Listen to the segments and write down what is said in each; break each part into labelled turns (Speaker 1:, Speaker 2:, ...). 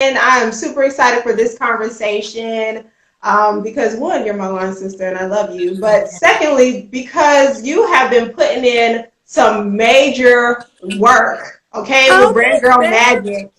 Speaker 1: And I'm super excited for this conversation because one, you're my line sister and I love you. But secondly, because you have been putting in some major work, okay, with
Speaker 2: Oh,
Speaker 1: Brand Girl
Speaker 2: thanks.
Speaker 1: Magic.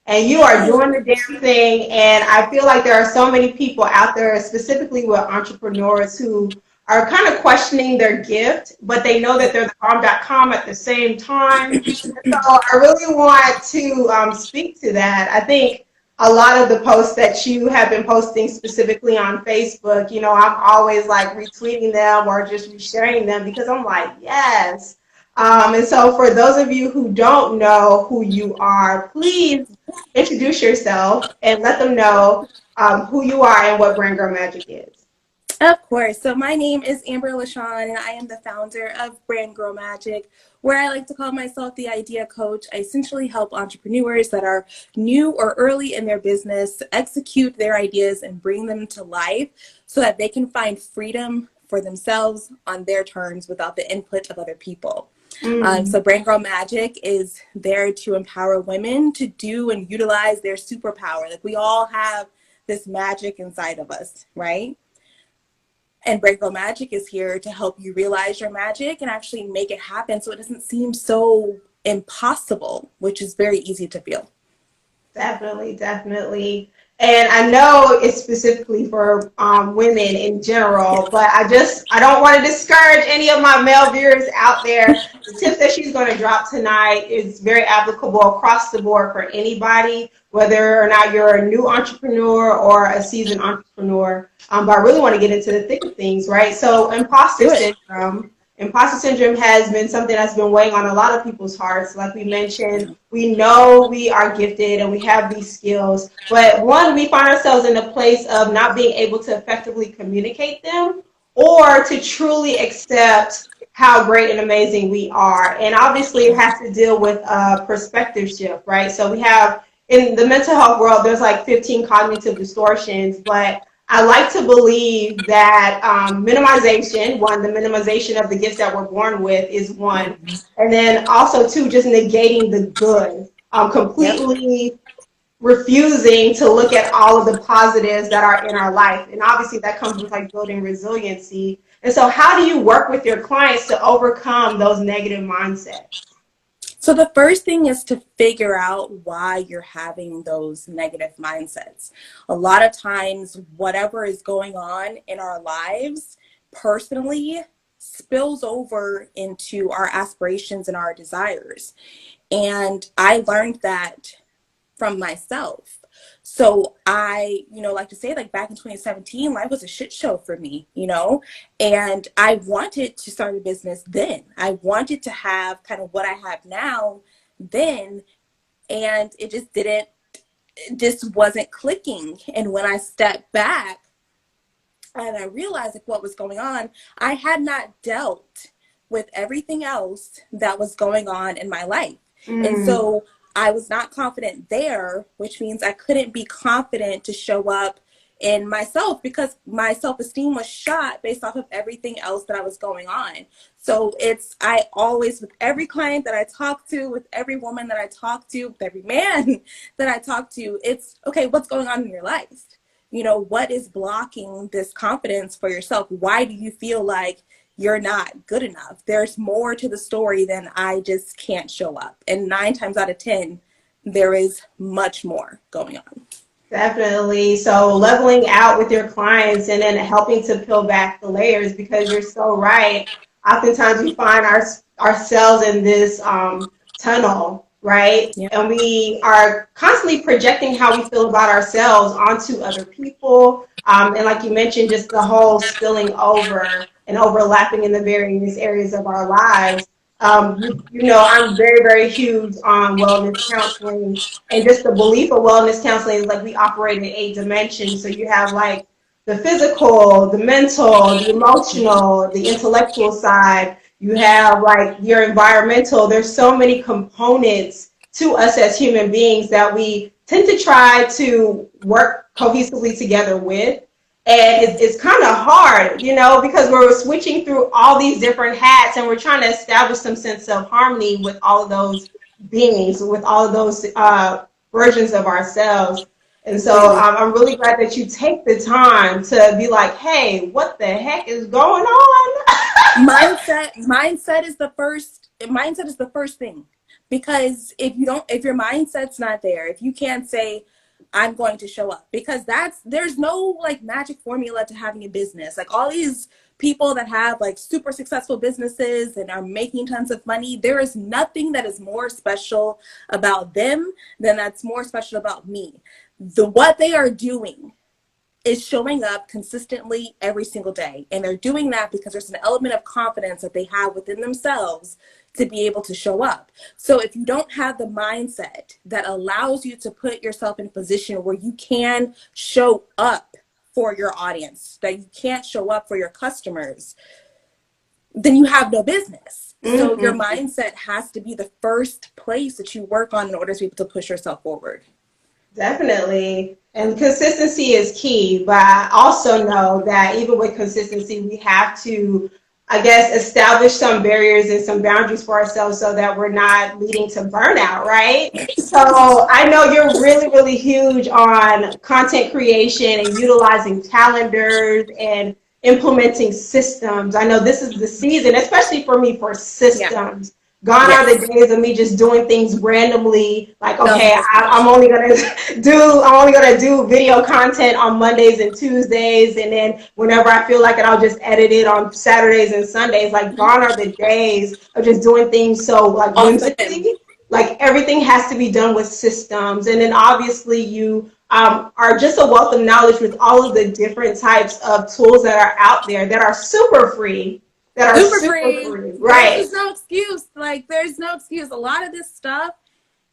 Speaker 1: And you are
Speaker 2: Yes.
Speaker 1: doing the damn thing. And I feel like there are so many people out there, specifically with entrepreneurs, who are kind of questioning their gift, but they know that they're the bomb.com at the same time. And so I really want to speak to that. I think a lot of the posts that you have been posting specifically on Facebook, I'm always like retweeting them or just resharing them because I'm like, yes. And so for those of you who don't know who you are, please introduce yourself and let them know who you are and what Brand Girl Magic is.
Speaker 2: Of course. So my name is LaShawn, and I am the founder of Brand Girl Magic, where I like to call myself the idea coach. I essentially help entrepreneurs that are new or early in their business execute their ideas and bring them to life so that they can find freedom for themselves on their terms without the input of other people.
Speaker 1: Mm.
Speaker 2: So Brand Girl Magic is there to empower women to do and utilize their superpower. Like, we all have this magic inside of us, right? And Brand Girl Magic is here to help you realize your magic and actually make it happen so it doesn't seem so impossible, which is very easy to feel.
Speaker 1: Definitely, definitely. And I know it's specifically for women in general,
Speaker 2: Yes.
Speaker 1: but I don't want to discourage any of my male viewers out there. The tips that she's going to drop tonight is very applicable across the board for anybody, whether or not you're a new entrepreneur or a seasoned entrepreneur. But I really want to get into the thick of things, right? So imposter
Speaker 2: Do it.
Speaker 1: syndrome. Imposter syndrome has been something that's been weighing on a lot of people's hearts. Like we mentioned, we know we are gifted and we have these skills, but one, we find ourselves in a place of not being able to effectively communicate them or to truly accept how great and amazing we are. And obviously it has to deal with a perspective shift, right? So we have in the mental health world, there's like 15 cognitive distortions, but I like to believe that minimization, one, the minimization of the gifts that we're born with is one. And then also, two, just negating the good,
Speaker 2: Yep.
Speaker 1: completely refusing to look at all of the positives that are in our life. And obviously that comes with like building resiliency. And so how do you work with your clients to overcome those negative mindsets?
Speaker 2: So the first thing is to figure out why you're having those negative mindsets. A lot of times, whatever is going on in our lives personally spills over into our aspirations and our desires. And I learned that from myself. So I, like to say, like back in 2017, life was a shit show for me, and I wanted to start a business then. I wanted to have kind of what I have now then, and it just wasn't clicking. And when I stepped back and I realized like what was going on, I had not dealt with everything else that was going on in my life. And
Speaker 1: Mm.
Speaker 2: so I was not confident there, which means I couldn't be confident to show up in myself because my self-esteem was shot based off of everything else that I was going on. So I always, with every client that I talk to, with every woman that I talk to, with every man that I talk to, it's okay, what's going on in your life? What is blocking this confidence for yourself? Why do you feel like you're not good enough? There's more to the story than I just can't show up. And 9 times out of 10, there is much more going on.
Speaker 1: Definitely. So leveling out with your clients and then helping to peel back the layers because you're so right. Oftentimes we find ourselves in this tunnel, right?
Speaker 2: Yeah.
Speaker 1: And we are constantly projecting how we feel about ourselves onto other people. And like you mentioned, just the whole spilling over and overlapping in the various areas of our lives. I'm very, very huge on wellness counseling and just the belief of wellness counseling is like we operate in 8 dimensions. So you have like the physical, the mental, the emotional, the intellectual side. You have like your environmental. There's so many components to us as human beings that we tend to try to work cohesively together with. And it's kind of hard, because we're switching through all these different hats and we're trying to establish some sense of harmony with all of those beings, with all of those versions of ourselves. And so
Speaker 2: Completely.
Speaker 1: I'm really glad that you take the time to be like, hey, what the heck is going on?
Speaker 2: Mindset is the first thing, because if your mindset's not there, if you can't say I'm going to show up, because there's no like magic formula to having a business. Like all these people that have like super successful businesses and are making tons of money, there is nothing that is more special about them than that's more special about me. What they are doing is showing up consistently every single day. And they're doing that because there's an element of confidence that they have within themselves to be able to show up. So if you don't have the mindset that allows you to put yourself in a position where you can show up for your audience, that you can't show up for your customers, then you have no business. So your mindset has to be the first place that you work on in order to be able to push yourself forward.
Speaker 1: Definitely. And consistency is key, but I also know that even with consistency, we have to, I guess, establish some barriers and some boundaries for ourselves so that we're not leading to burnout, right? So I know you're really, really huge on content creation and utilizing calendars and implementing systems. I know this is the season, especially for me, for
Speaker 2: Yeah.
Speaker 1: systems. Gone are the
Speaker 2: Yes.
Speaker 1: days of me just doing things randomly. Like, okay,
Speaker 2: No.
Speaker 1: I'm only gonna do video content on Mondays and Tuesdays, and then whenever I feel like it, I'll just edit it on Saturdays and Sundays. Like, gone are the days of just doing things so like
Speaker 2: Off the whim.
Speaker 1: whimsically. Like everything has to be done with systems, and then obviously you are just a wealth of knowledge with all of the different types of tools that are out there that are super free,
Speaker 2: Super free.
Speaker 1: right?
Speaker 2: There's no excuse. Like, there's no excuse. A lot of this stuff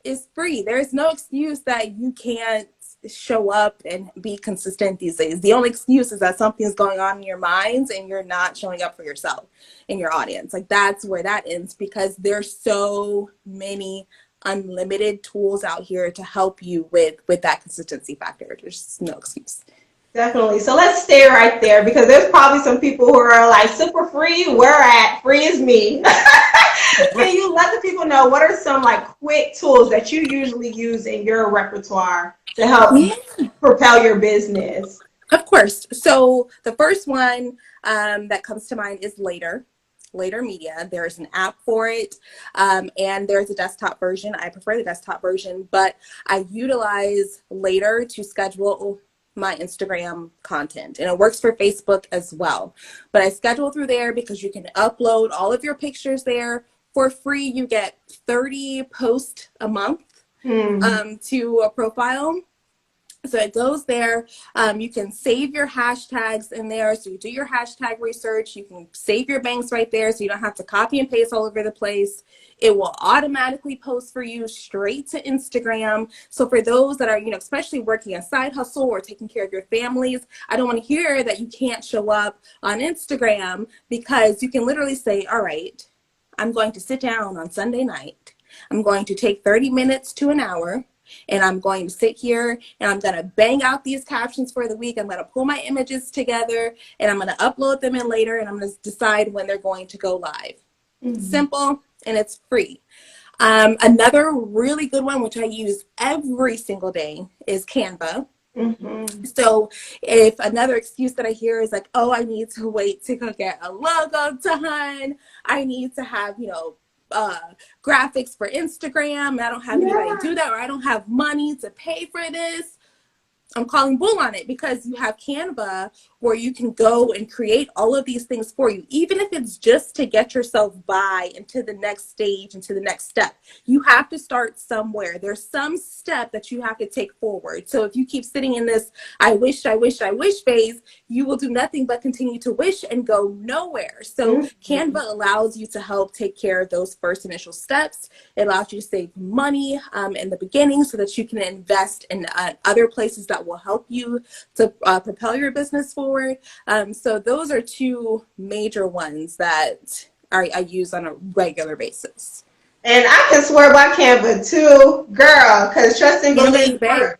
Speaker 2: is free. There's no excuse that you can't show up and be consistent these days. The only excuse is that something's going on in your minds and you're not showing up for yourself and your audience. Like, that's where that ends, because there's so many unlimited tools out here to help you with that consistency factor. There's no excuse.
Speaker 1: Definitely. So let's stay right there because there's probably some people who are like super free. Where at? Free is me. Can you let the people know what are some like quick tools that you usually use in your repertoire to help propel your business?
Speaker 2: Of course. So the first one that comes to mind is Later Media. There's an app for it, and there's a desktop version. I prefer the desktop version, but I utilize Later to schedule my Instagram content, and it works for Facebook as well. But I schedule through there because you can upload all of your pictures there for free. You get 30 posts a month to a profile. So it goes there. You can save your hashtags in there. So you do your hashtag research. You can save your banks right there so you don't have to copy and paste all over the place. It will automatically post for you straight to Instagram. So for those that are, especially working a side hustle or taking care of your families, I don't want to hear that you can't show up on Instagram, because you can literally say, all right, I'm going to sit down on Sunday night. I'm going to take 30 minutes to an hour. And I'm going to sit here and I'm going to bang out these captions for the week. I'm going to pull my images together and I'm going to upload them in Later, and I'm going to decide when they're going to go live. Simple, and it's free. Another really good one, which I use every single day, is Canva. So if another excuse that I hear is like, oh, I need to wait to go get a logo done, I need to have, graphics for Instagram, and I don't have anybody to do that, or I don't have money to pay for this, I'm calling bull on it, because you have Canva where you can go and create all of these things for you, even if it's just to get yourself by into the next stage, into the next step. You have to start somewhere. There's some step that you have to take forward. So if you keep sitting in this I wish phase, you will do nothing but continue to wish and go nowhere. So Canva allows you to help take care of those first initial steps. It allows you to save money in the beginning so that you can invest in other places that will help you to propel your business forward. So those are two major ones that I use on a regular basis.
Speaker 1: And I can swear by Canva too, girl, because trust and believe,
Speaker 2: Babe.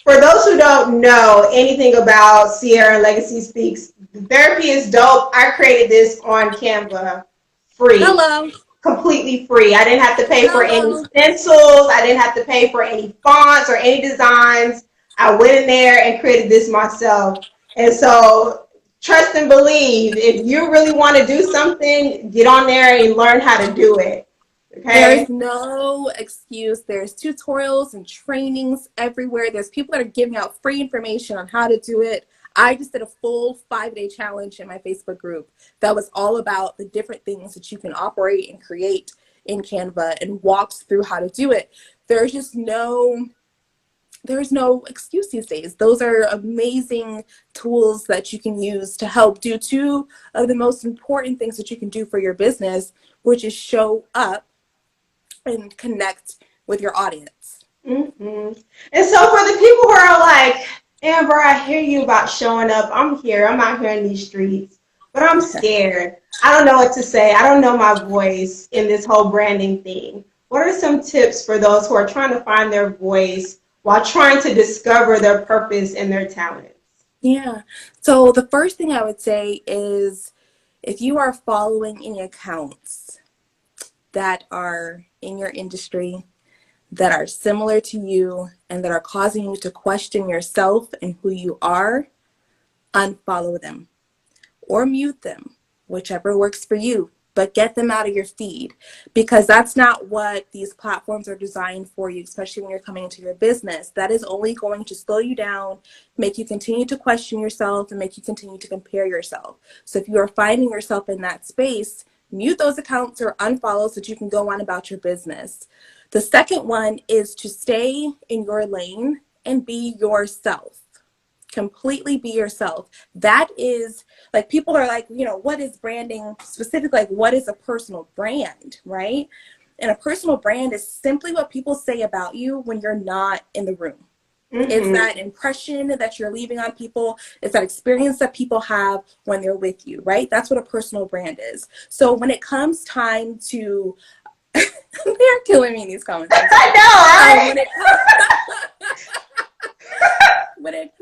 Speaker 1: for those who don't know anything about Sierra Legacy Speaks, the therapy is dope. I created this on Canva free.
Speaker 2: Hello.
Speaker 1: completely free. I didn't have to pay for any
Speaker 2: Hello.
Speaker 1: stencils. I didn't have to pay for any fonts or any designs. I went in there and created this myself. And so trust and believe. If you really want to do something, get on there and learn how to do it. Okay?
Speaker 2: There's no excuse. There's tutorials and trainings everywhere. There's people that are giving out free information on how to do it. I just did a full 5-day challenge in my Facebook group that was all about the different things that you can operate and create in Canva and walks through how to do it. There's just there's no excuse these days. Those are amazing tools that you can use to help do two of the most important things that you can do for your business, which is show up and connect with your audience.
Speaker 1: Mm-hmm. And so for the people who are like, Amber, I hear you about showing up. I'm here. I'm out here in these streets, but I'm scared. I don't know what to say. I don't know my voice in this whole branding thing. What are some tips for those who are trying to find their voice while trying to discover their purpose and their talents?
Speaker 2: Yeah. So the first thing I would say is if you are following any accounts that are in your industry, that are similar to you, and that are causing you to question yourself and who you are, unfollow them or mute them, whichever works for you, but get them out of your feed, because that's not what these platforms are designed for you, especially when you're coming into your business. That is only going to slow you down, make you continue to question yourself, and make you continue to compare yourself. So if you are finding yourself in that space, mute those accounts or unfollow so that you can go on about your business. The second one is to stay in your lane and be yourself. Completely be yourself. That is, like, people are like, what is branding specifically? Like, what is a personal brand, right? And a personal brand is simply what people say about you when you're not in the room. Mm-hmm. It's that impression that you're leaving on people. It's that experience that people have when they're with you, right? That's what a personal brand is. So when it comes time to, they're killing me in these comments.
Speaker 1: I know, right?
Speaker 2: When it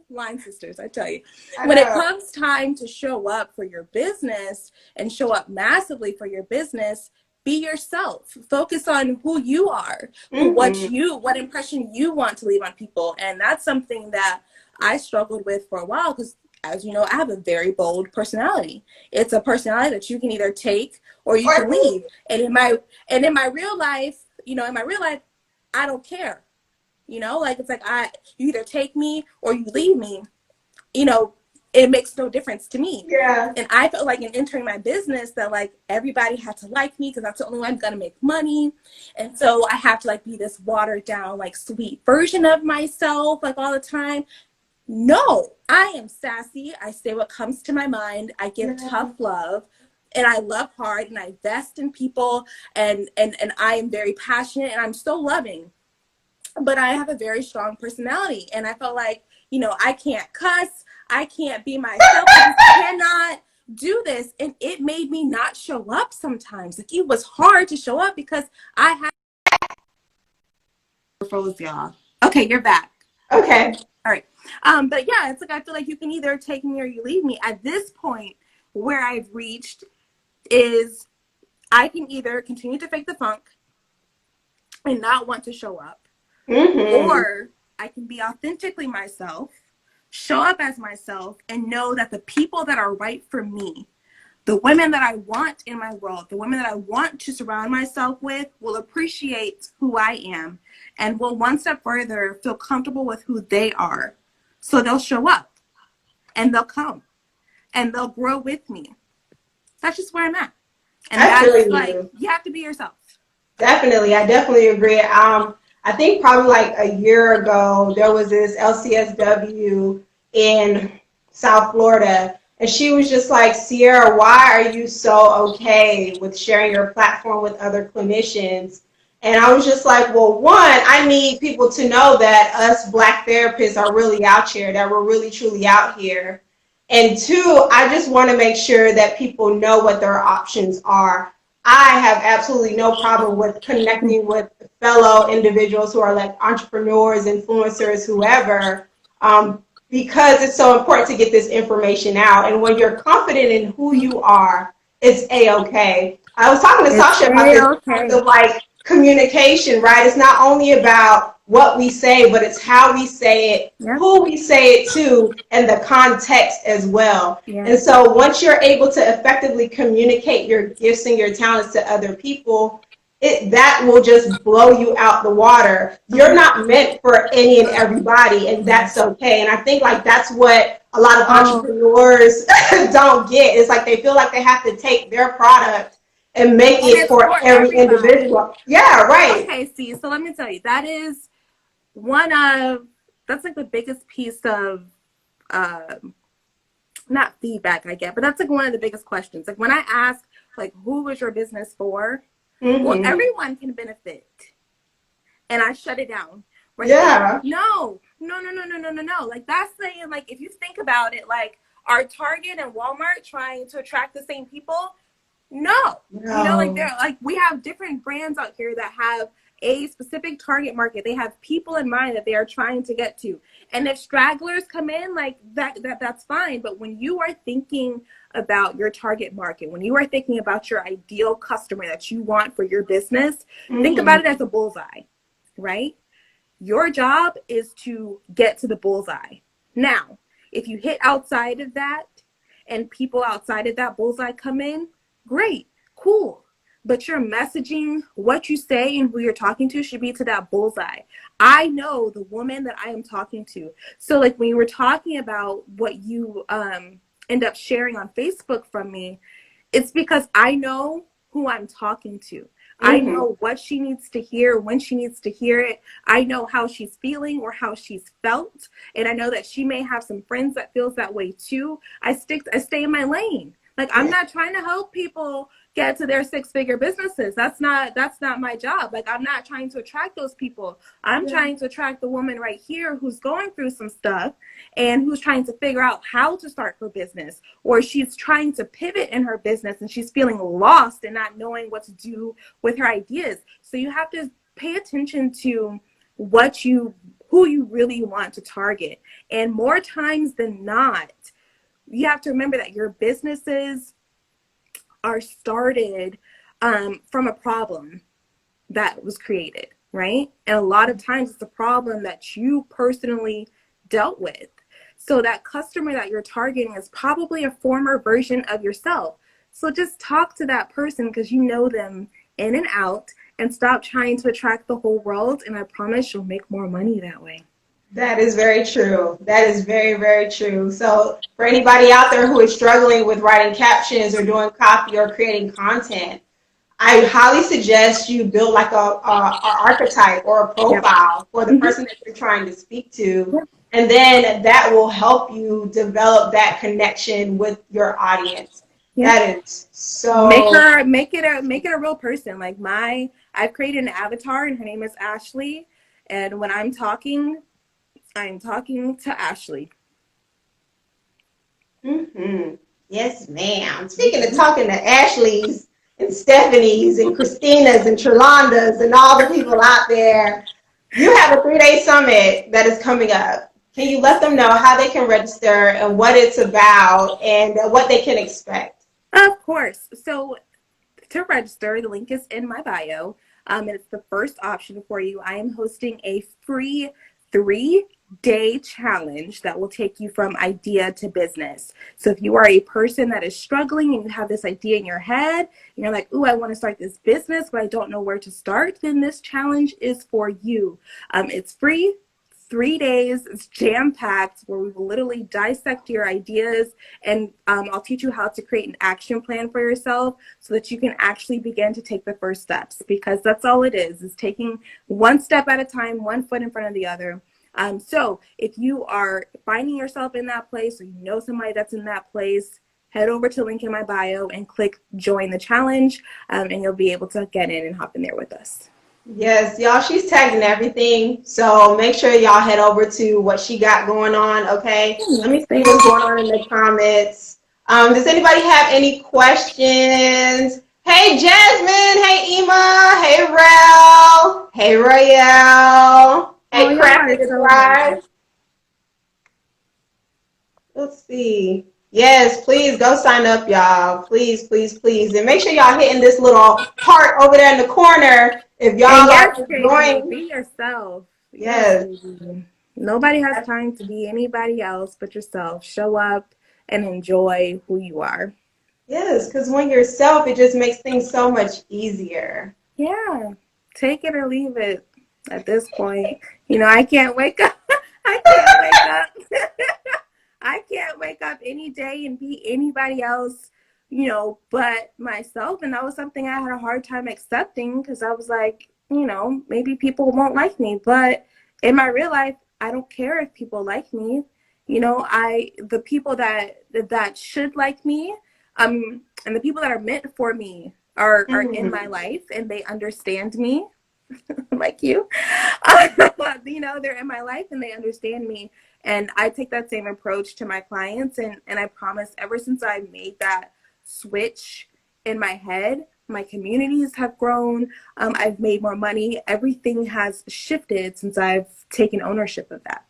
Speaker 2: line sisters, I tell you, when it comes time to show up for your business and show up massively for your business, be yourself. Focus on who you are, what impression you want to leave on people. And that's something that I struggled with for a while because, as you know, I have a very bold personality. It's a personality that you can either take or you can leave. And in my real life, I don't care. It's like you either take me or you leave me. It makes no difference to me.
Speaker 1: Yeah.
Speaker 2: And I felt like in entering my business that like everybody had to like me because that's the only way I'm gonna make money. And so I have to like be this watered down, like sweet version of myself, like all the time. No, I am sassy. I say what comes to my mind. I give tough love. And I love hard and I invest in people and I am very passionate and I'm so loving. But I have a very strong personality, and I felt like, I can't cuss, I can't be myself, I cannot do this, and it made me not show up sometimes. Like, it was hard to show up because I had froze, y'all. Okay, you're back.
Speaker 1: Okay.
Speaker 2: All right. But yeah, it's like I feel like you can either take me or you leave me. At this point, where I've reached is I can either continue to fake the funk and not want to show up. Mm-hmm. Or I can be authentically myself, show up as myself, and know that the people that are right for me, the women that I want in my world, the women that I want to surround myself with, will appreciate who I am and will one step further feel comfortable with who they are. So they'll show up and they'll come and they'll grow with me. That's just where I'm at. And that's like, you have to be yourself.
Speaker 1: Definitely. I definitely agree. I think probably like a year ago, there was this LCSW in South Florida, and she was just like, Sierra, why are you so okay with sharing your platform with other clinicians? And I was just like, well, one, I need people to know that us Black therapists are really out here, that we're really truly out here. And two, I just want to make sure that people know what their options are. I have absolutely no problem with connecting with fellow individuals who are like entrepreneurs, influencers, whoever, because it's so important to get this information out. And when you're confident in who you are, it's A-okay. I was talking to
Speaker 2: It's
Speaker 1: Sasha about this
Speaker 2: okay.
Speaker 1: concept of like communication, right? It's not only about what we say, but it's how we say it,
Speaker 2: Yep.
Speaker 1: who we say it to, and the context as well.
Speaker 2: Yeah.
Speaker 1: And so once you're able to effectively communicate your gifts and your talents to other people, that will just blow you out the water. You're not meant for any and everybody, and that's
Speaker 2: Yes.
Speaker 1: okay. And I think like that's what a lot of
Speaker 2: Oh,
Speaker 1: entrepreneurs don't get. It's like they feel like they have to take their product and make
Speaker 2: and
Speaker 1: it
Speaker 2: it's
Speaker 1: for
Speaker 2: for
Speaker 1: every
Speaker 2: everybody.
Speaker 1: individual. Yeah, right.
Speaker 2: Okay, see, so let me tell you, that is one of that's like the biggest piece of not feedback I get, but that's like one of the biggest questions. Like when I ask, like, who was your business for? Well,
Speaker 1: Mm-hmm.
Speaker 2: everyone can benefit. And I shut it down right there.
Speaker 1: Yeah.
Speaker 2: No, no, no, no, no, no, no, no. Like that's saying, like, if you think about it, like, are Target and Walmart trying to attract the same people? No. You know, like
Speaker 1: No.
Speaker 2: they're like we have different brands out here that have a specific target market. They have people in mind that they are trying to get to. And if stragglers come in, like that's fine. But when you are thinking about your target market, when you are thinking about your ideal customer that you want for your business, think
Speaker 1: Mm-hmm.
Speaker 2: about it as a bullseye, right? Your job is to get to the bullseye. Now, if you hit outside of that and people outside of that bullseye come in, great, cool. But your messaging, what you say, and who you're talking to should be to that bullseye. I know the woman that I am talking to. So, like when you were talking about what you end up sharing on Facebook from me, it's because I know who I'm talking to. I
Speaker 1: Mm-hmm.
Speaker 2: know what she needs to hear, when she needs to hear it. I know how she's feeling or how she's felt. And I know that she may have some friends that feels that way too. I stay in my lane. Like I'm
Speaker 1: Yeah.
Speaker 2: not trying to help people get to their six-figure businesses. That's not my job. Like I'm not trying to attract those people. I'm
Speaker 1: Yeah.
Speaker 2: trying to attract the woman right here who's going through some stuff and who's trying to figure out how to start her business, or she's trying to pivot in her business and she's feeling lost and not knowing what to do with her ideas. So you have to pay attention to who you really want to target. And more times than not, you have to remember that your businesses are started from a problem that was created, right? And a lot of times it's a problem that you personally dealt with. So that customer that you're targeting is probably a former version of yourself. So just talk to that person because you know them in and out, and stop trying to attract the whole world. And I promise you'll make more money that way.
Speaker 1: That is very true. That is very, very true. So for anybody out there who is struggling with writing captions or doing copy or creating content, I highly suggest you build like a archetype or a
Speaker 2: Yep.
Speaker 1: profile for the
Speaker 2: Mm-hmm.
Speaker 1: person that you're trying to speak to.
Speaker 2: Yep.
Speaker 1: And then that will help you develop that connection with your audience.
Speaker 2: Yep.
Speaker 1: That is so,
Speaker 2: Make it a real person. Like I've created an avatar and her name is Ashley. And when I'm talking to Ashley.
Speaker 1: mm-hmm. Yes, ma'am. Speaking of talking to Ashley's and Stephanie's and Christina's and Trelonda's and all the people out there, you have a 3-day summit that is coming up. Can you let them know how they can register and what it's about and what they can expect?
Speaker 2: Of course. So to register, the link is in my bio. And it's the first option for you. I am hosting a free 3-day challenge that will take you from idea to business. So if you are a person that is struggling and you have this idea in your head, and you're like, ooh, I want to start this business, but I don't know where to start, then this challenge is for you. It's free. 3 days, it's jam-packed, where we will literally dissect your ideas, and I'll teach you how to create an action plan for yourself so that you can actually begin to take the first steps, because that's all it is taking one step at a time, one foot in front of the other. So if you are finding yourself in that place, or you know somebody that's in that place, head over to link in my bio and click join the challenge, and you'll be able to get in and hop in there with us.
Speaker 1: Yes, y'all, she's tagging everything. So make sure y'all head over to what she got going on, okay? Let me see what's going on in the comments. Does anybody have any questions? Hey, Jasmine. Hey, Ema. Hey, Rel. Hey, Royale.
Speaker 2: Oh,
Speaker 1: Hey,
Speaker 2: y'all are
Speaker 1: Crafted
Speaker 2: so amazing.
Speaker 1: Thrive. Let's see. Yes, please go sign up, y'all. Please, please, please. And make sure y'all hitting this little heart over there in the corner if
Speaker 2: And
Speaker 1: y'all are
Speaker 2: yes, baby,
Speaker 1: enjoying.
Speaker 2: be yourself. Yes,
Speaker 1: Yes.
Speaker 2: baby. Nobody has time to be anybody else but yourself. Show up and enjoy who you are.
Speaker 1: Yes, because when you're self, it just makes things so much easier.
Speaker 2: Yeah. Take it or leave it at this point. You know, I can't wake up. I can't wake up. I can't wake up any day and be anybody else, you know, but myself. And that was something I had a hard time accepting because I was like, you know, maybe people won't like me. But in my real life, I don't care if people like me. You know, the people that should like me, and the people that are meant for me are in my
Speaker 1: Mhm.
Speaker 2: life and they understand me like you. You know, they're in my life and they understand me. And I take that same approach to my clients. And I promise, ever since I made that switch in my head, my communities have grown. I've made more money. Everything has shifted since I've taken ownership of that.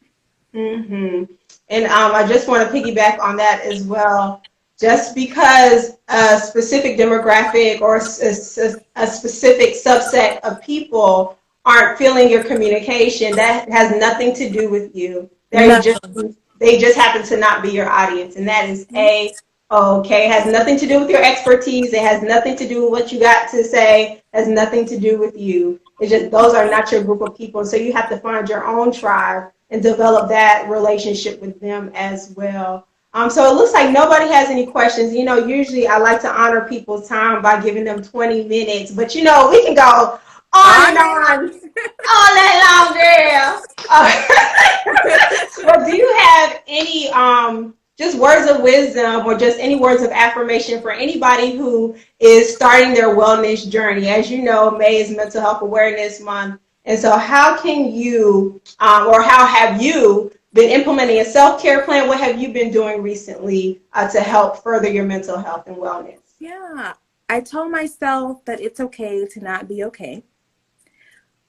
Speaker 1: Hmm. And I just want to piggyback on that as well. Just because a specific demographic or a specific subset of people aren't feeling your communication, that has nothing to do with you.
Speaker 2: Nothing.
Speaker 1: They just happen to not be your audience, and that is a okay. It has nothing to do with your expertise. It has nothing to do with what you got to say. It has nothing to do with you. It's just those are not your group of people. So you have to find your own tribe and develop that relationship with them as well. So it looks like nobody has any questions. You know, usually I like to honor people's time by giving them 20 minutes, but you know, we can go on
Speaker 2: All
Speaker 1: and
Speaker 2: day
Speaker 1: on
Speaker 2: long.
Speaker 1: all night long, girl. But do you have any just words of wisdom or just any words of affirmation for anybody who is starting their wellness journey? As you know, May is Mental Health Awareness Month. And so how can you or how have you been implementing a self-care plan? What have you been doing recently to help further your mental health and wellness?
Speaker 2: Yeah. I told myself that it's okay to not be okay.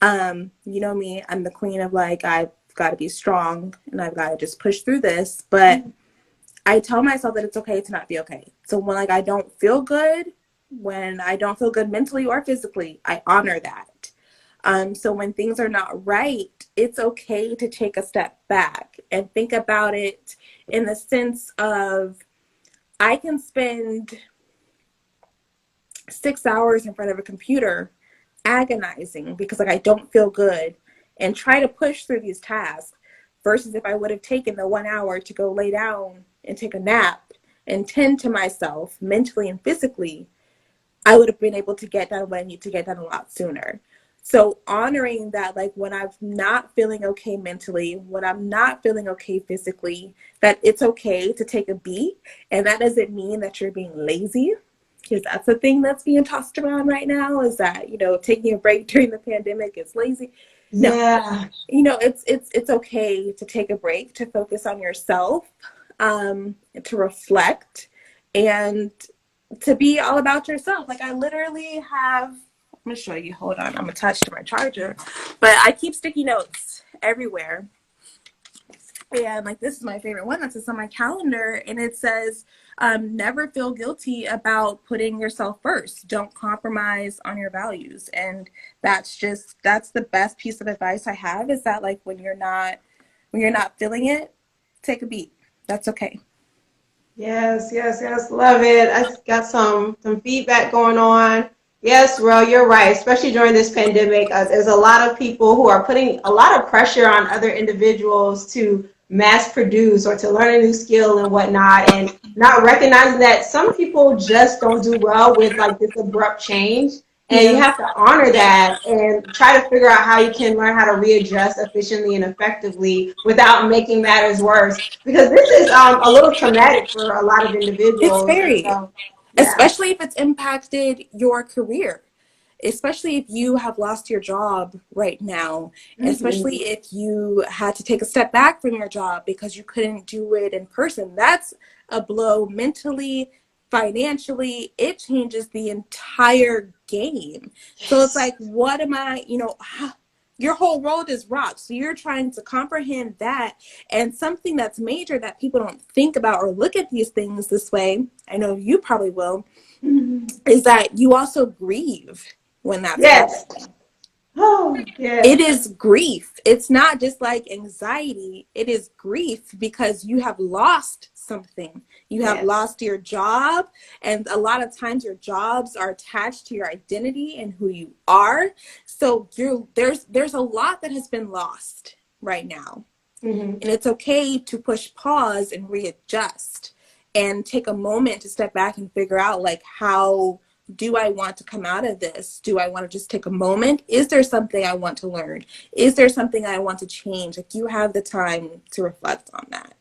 Speaker 2: You know me, I'm the queen of like, I've got to be strong and I've got to just push through this. But I tell myself that it's okay to not be okay. So when like I don't feel good, when I don't feel good mentally or physically, I honor that. So when things are not right, it's okay to take a step back and think about it in the sense of I can spend 6 hours in front of a computer agonizing because like I don't feel good and try to push through these tasks versus if I would have taken the 1 hour to go lay down and take a nap and tend to myself mentally and physically, I would have been able to get done what I need to get done a lot sooner. So honoring that, like when I'm not feeling okay mentally, when I'm not feeling okay physically, that it's okay to take a beat. And that doesn't mean that you're being lazy, because that's the thing that's being tossed around right now is that, you know, taking a break during the pandemic is lazy. No,
Speaker 1: Yeah.
Speaker 2: you know, it's okay to take a break, to focus on yourself, to reflect, and to be all about yourself. Like I literally have, I'm gonna show you. Hold on, I'm attached to my charger, but I keep sticky notes everywhere. And like this is my favorite one. That's just on my calendar, and it says, "Never feel guilty about putting yourself first. Don't compromise on your values." And that's the best piece of advice I have. Is that like when you're not feeling it, take a beat. That's okay.
Speaker 1: Yes, yes, yes. Love it. I got some feedback going on. Yes, Ro, you're right. Especially during this pandemic, there's a lot of people who are putting a lot of pressure on other individuals to mass produce or to learn a new skill and whatnot, and not recognizing that some people just don't do well with like this abrupt change. And you
Speaker 2: Yeah,
Speaker 1: have to honor that and try to figure out how you can learn how to readjust efficiently and effectively without making matters worse because this is a little traumatic for a lot of
Speaker 2: it's
Speaker 1: individuals. And
Speaker 2: very,
Speaker 1: so, yeah.
Speaker 2: especially if it's impacted your career, especially if you have lost your job right now,
Speaker 1: Hmm.
Speaker 2: especially if you had to take a step back from your job because you couldn't do it in person. That's a blow mentally, financially. It changes the entire game. So it's
Speaker 1: Yes.
Speaker 2: like, what am I, you know, Your whole world is rock. So you're trying to comprehend that. And something that's major that people don't think about or look at these things this way, I know you probably will, is that you also grieve when that's
Speaker 1: Yes.
Speaker 2: happening.
Speaker 1: Oh, yes.
Speaker 2: It is grief. It's not just like anxiety. It is grief because you have lost something. You have
Speaker 1: Yes.
Speaker 2: lost your job. And a lot of times your jobs are attached to your identity and who you are. So there's a lot that has been lost right now.
Speaker 1: Mm-hmm.
Speaker 2: And it's okay to push pause and readjust and take a moment to step back and figure out, like, how do I want to come out of this? Do I want to just take a moment? Is there something I want to learn? Is there something I want to change? Like, you have the time to reflect on that.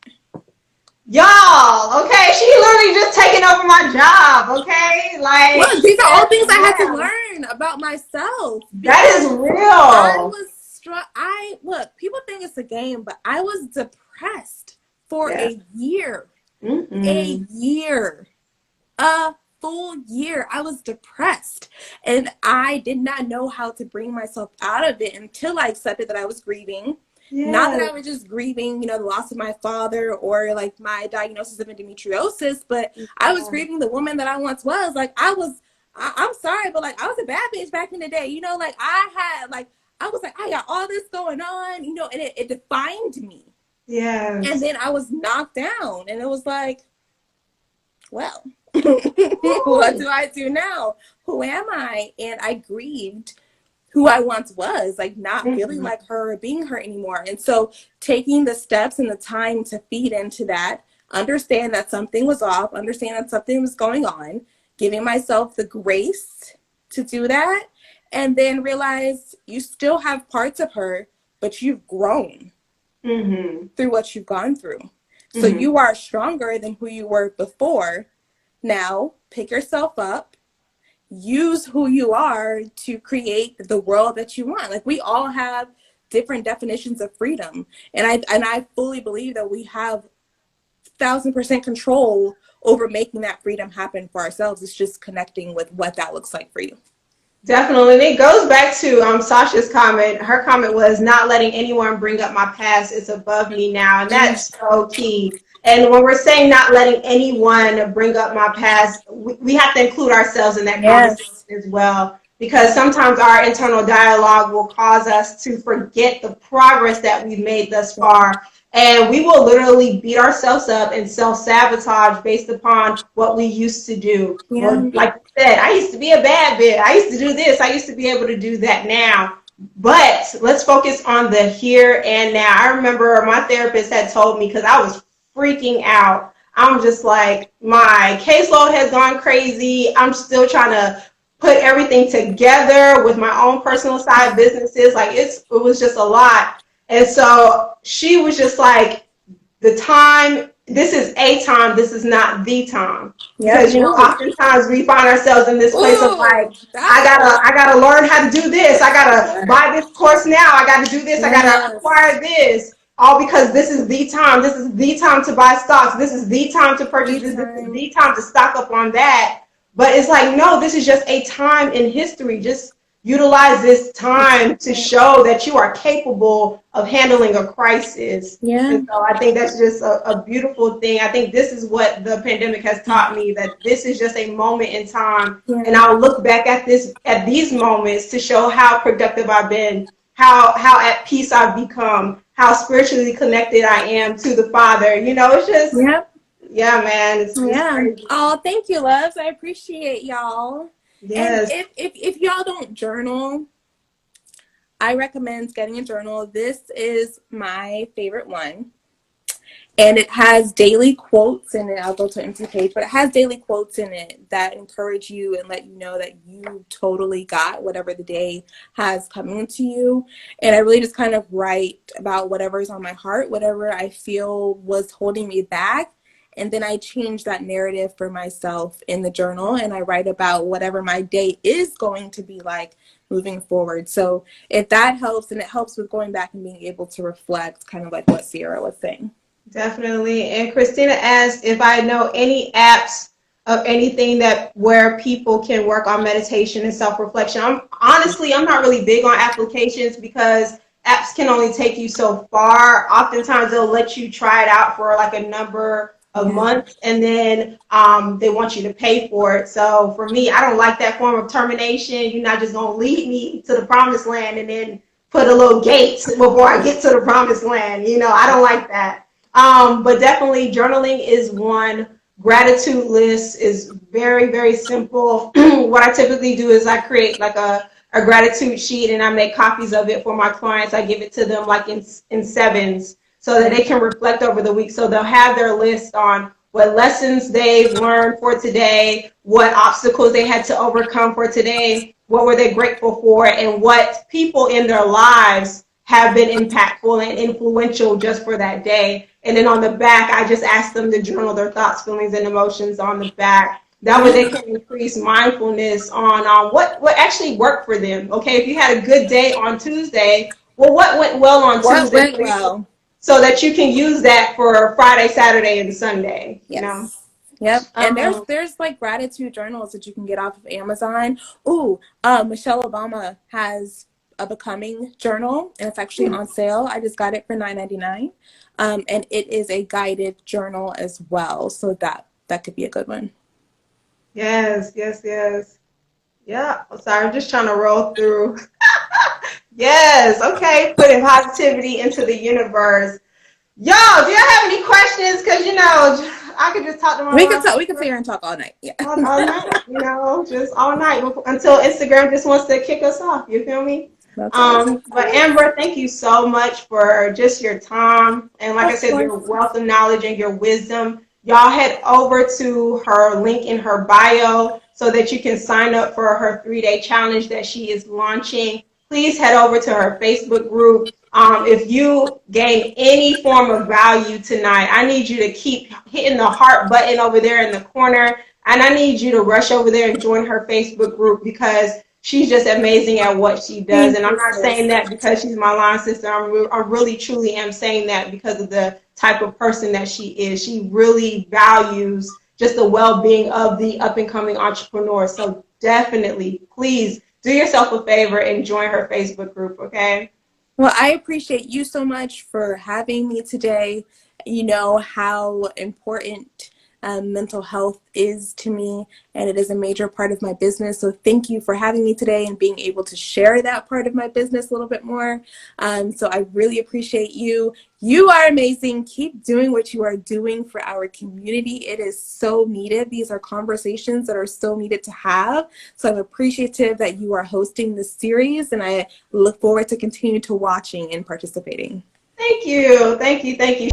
Speaker 1: Y'all, okay, she literally just taking over my job, okay? Like,
Speaker 2: Look, these are all
Speaker 1: yes,
Speaker 2: things I had to
Speaker 1: ma'am.
Speaker 2: learn about myself
Speaker 1: That is
Speaker 2: because I
Speaker 1: real.
Speaker 2: was look, people think it's a game, but I was depressed for
Speaker 1: Yeah.
Speaker 2: a year. A
Speaker 1: Mm-hmm.
Speaker 2: year. A full year. I was depressed. And I did not know how to bring myself out of it until I accepted that I was grieving. Not that
Speaker 1: Yes.
Speaker 2: I was just grieving, the loss of my father or like my diagnosis of endometriosis, but I was
Speaker 1: Yeah.
Speaker 2: grieving the woman that I once was. Like, I'm sorry, but like, I was a bad bitch back in the day. Like, I was like, I got all this going on, and it defined me. And
Speaker 1: Yes.
Speaker 2: then I was knocked down, and it was like, well, what
Speaker 1: Ooh.
Speaker 2: do I do now? Who am I? And I grieved who I once was, like not feeling
Speaker 1: Mm-hmm.
Speaker 2: like her or being her anymore. And so taking the steps and the time to feed into that, understand that something was off, understand that something was going on, giving myself the grace to do that, and then realize you still have parts of her, but you've grown
Speaker 1: Mm-hmm.
Speaker 2: through what you've gone through. So
Speaker 1: Mm-hmm.
Speaker 2: you are stronger than who you were before. Now, pick yourself up, use who you are to create the world that you want. Like, we all have different definitions of freedom. And I fully believe that we have 1,000% control over making that freedom happen for ourselves. It's just connecting with what that looks like for you.
Speaker 1: Definitely. And it goes back to Sasha's comment. Her comment was not letting anyone bring up my past. It's above me now. And that's so key. And when we're saying not letting anyone bring up my past, we have to include ourselves in that conversation
Speaker 2: Yes.
Speaker 1: as well. Because sometimes our internal dialogue will cause us to forget the progress that we've made thus far. And we will literally beat ourselves up and self-sabotage based upon what we used to do.
Speaker 2: Yeah.
Speaker 1: Or like you said, I used to be a bad bitch. I used to do this. I used to be able to do that now. But let's focus on the here and now. I remember my therapist had told me, because I was freaking out. I'm just like, my caseload has gone crazy. I'm still trying to put everything together with my own personal side businesses. Like, it was just a lot. And so she was just like, the time, this is a time, this is not the time.
Speaker 2: Yep.
Speaker 1: Because
Speaker 2: Ooh.
Speaker 1: oftentimes we find ourselves in this place of like,
Speaker 2: Ooh, that part.
Speaker 1: I gotta learn how to do this. I gotta buy this course now. I gotta do this. I gotta
Speaker 2: Yes.
Speaker 1: acquire this. All because this is the time. This is the time to buy stocks. This is the time to purchase
Speaker 2: Me
Speaker 1: this. This is
Speaker 2: time.
Speaker 1: the time to stock up on that. But it's like, no, this is just a time in history. Just utilize this time to show that you are capable of handling a crisis.
Speaker 2: Yeah.
Speaker 1: And so I think that's just a beautiful thing. I think this is what the pandemic has taught me, that this is just a moment in time. And
Speaker 2: Yeah.
Speaker 1: I'll look back at these moments to show how productive I've been, how at peace I've become, how spiritually connected I am to the Father. It's just,
Speaker 2: Yep.
Speaker 1: yeah, man, it's
Speaker 2: Yeah.
Speaker 1: crazy.
Speaker 2: Oh, thank you, loves. I appreciate y'all. And
Speaker 1: Yes,
Speaker 2: if y'all don't journal, I recommend getting a journal. This is my favorite one. And it has daily quotes in it. I'll go to an empty page, but it has daily quotes in it that encourage you and let you know that you totally got whatever the day has coming to you. And I really just kind of write about whatever is on my heart, whatever I feel was holding me back. And then I change that narrative for myself in the journal, and I write about whatever my day is going to be like moving forward. So if that helps, and it helps with going back and being able to reflect, kind of like what Sierra was saying.
Speaker 1: definitely. And Christina asked if I know any apps of anything that where people can work on meditation and self-reflection. I'm not really big on applications because apps can only take you so far. Oftentimes they'll let you try it out for like a number of
Speaker 2: Yeah.
Speaker 1: months, and then they want you to pay for it. So for me, I don't like that form of termination. You're not just gonna lead me to the promised land and then put a little gate before I get to the promised land. I don't like that. But definitely journaling is one. Gratitude list is very, very simple. What I typically do is I create like a gratitude sheet and I make copies of it for my clients. I give it to them like in sevens so that they can reflect over the week. So they'll have their list on what lessons they've learned for today, what obstacles they had to overcome for today, what were they grateful for, and what people in their lives have been impactful and influential just for that day. And then on the back, I just ask them to journal their thoughts, feelings, and emotions on the back. That way they can increase mindfulness on what actually worked for them. Okay, if you had a good day on Tuesday, well, what went well on
Speaker 2: What
Speaker 1: Tuesday
Speaker 2: went well?
Speaker 1: so that you can use that for Friday, Saturday, and Sunday,
Speaker 2: Yes. Yep. And
Speaker 1: Um,
Speaker 2: there's like gratitude journals that you can get off of Amazon. Ooh, Michelle Obama has a becoming journal and it's actually on sale. I just got it for $9.99. And it is a guided journal as well. So that could be a good one.
Speaker 1: yes, yes, yes. Yeah. Sorry, I'm just trying to roll through. Yes. Okay. Putting positivity into the universe. Yo, do you have any questions? Because I could just talk to my mom
Speaker 2: We could sit here and talk all night. Yeah.
Speaker 1: all night. Just all night until Instagram just wants to kick us off. You feel me?
Speaker 2: That's awesome.
Speaker 1: But Amber, thank you so much for just your time and, like I
Speaker 2: Of
Speaker 1: said, your
Speaker 2: course.
Speaker 1: wealth of knowledge and your wisdom. Y'all head over to her link in her bio so that you can sign up for her 3-day challenge that she is launching. Please head over to her Facebook group. If you gain any form of value tonight, I need you to keep hitting the heart button over there in the corner. And I need you to rush over there and join her Facebook group because she's just amazing at what she does.
Speaker 2: Thank
Speaker 1: And I'm
Speaker 2: you,
Speaker 1: not saying
Speaker 2: sis.
Speaker 1: that because she's my line sister. I really, truly am saying that because of the type of person that she is. She really values just the well-being of the up-and-coming entrepreneur. So definitely, please do yourself a favor and join her Facebook group, okay?
Speaker 2: Well, I appreciate you so much for having me today. You know how important mental health is to me, and it is a major part of my business. So thank you for having me today and being able to share that part of my business a little bit more. So I really appreciate you. You are amazing. Keep doing what you are doing for our community. It is so needed. These are conversations that are so needed to have. So I'm appreciative that you are hosting this series, and I look forward to continue to watching and participating.
Speaker 1: Thank you. Thank you. Thank you.